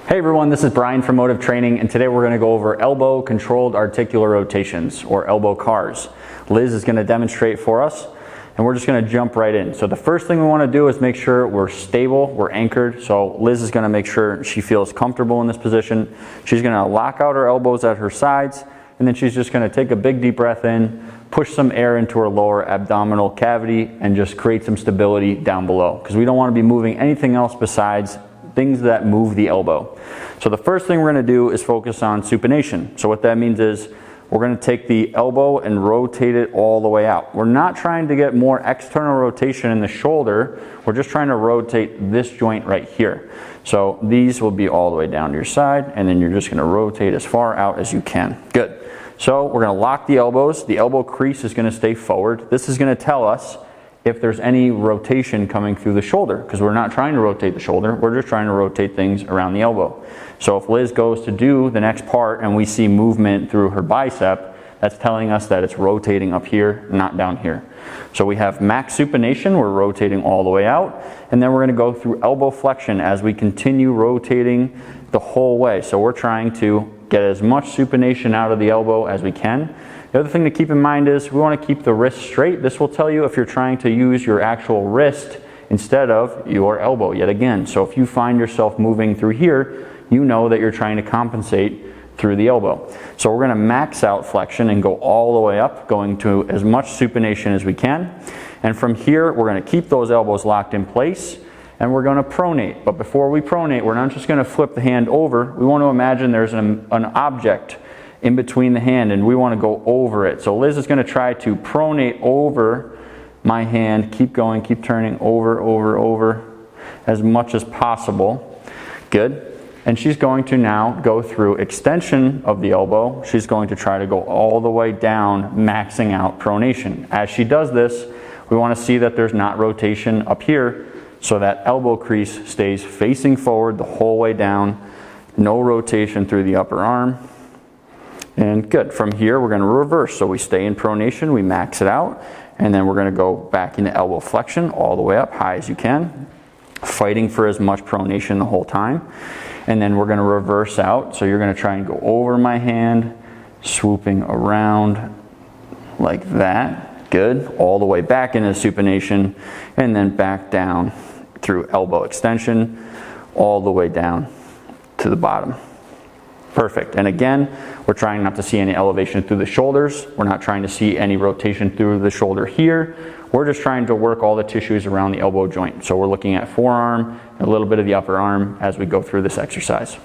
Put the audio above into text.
Hey everyone, this is Brian from Motive Training, and today we're going to go over elbow controlled articular rotations, or elbow cars. Liz is going to demonstrate for us, and we're just going to jump right in. So the first thing we want to do is make sure we're stable, we're anchored. So Liz is going to make sure she feels comfortable in this position. She's going to lock out her elbows at her sides, and then she's just going to take a big deep breath in, push some air into her lower abdominal cavity, and just create some stability down below, because we don't want to be moving anything else besides things that move the elbow. So the first thing we're going to do is focus on supination. So what that means is we're going to take the elbow and rotate it all the way out. We're not trying to get more external rotation in the shoulder. We're just trying to rotate this joint right here. So these will be all the way down to your side, and then you're just going to rotate as far out as you can. Good. So we're going to lock the elbows. The elbow crease is going to stay forward. This is going to tell us if there's any rotation coming through the shoulder, because we're not trying to rotate the shoulder, we're just trying to rotate things around the elbow. So if Liz goes to do the next part and we see movement through her bicep, that's telling us that it's rotating up here, not down here. So we have max supination, we're rotating all the way out, and then we're going to go through elbow flexion as we continue rotating the whole way. So we're trying to get as much supination out of the elbow as we can. The other thing to keep in mind is we want to keep the wrist straight. This will tell you if you're trying to use your actual wrist instead of your elbow yet again. So if you find yourself moving through here, you know that you're trying to compensate through the elbow. So we're going to max out flexion and go all the way up, going to as much supination as we can. And from here, we're going to keep those elbows locked in place, and we're going to pronate. But before we pronate, we're not just going to flip the hand over. We want to imagine there's an object in between the hand, and we want to go over it. So Liz is going to try to pronate over my hand. Keep going, keep turning over as much as possible. Good. And she's going to now go through extension of the elbow. She's going to try to go all the way down, maxing out pronation. As she does this, we want to see that there's not rotation up here, so that elbow crease stays facing forward the whole way down. No rotation through the upper arm. And good. From here, we're going to reverse. So we stay in pronation, we max it out, and then we're going to go back into elbow flexion all the way up, high as you can, fighting for as much pronation the whole time. And then we're going to reverse out. So you're going to try and go over my hand, swooping around like that. Good. All the way back into supination, and then back down through elbow extension, all the way down to the bottom. Perfect. And again, we're trying not to see any elevation through the shoulders. We're not trying to see any rotation through the shoulder here. We're just trying to work all the tissues around the elbow joint. So we're looking at forearm, a little bit of the upper arm as we go through this exercise.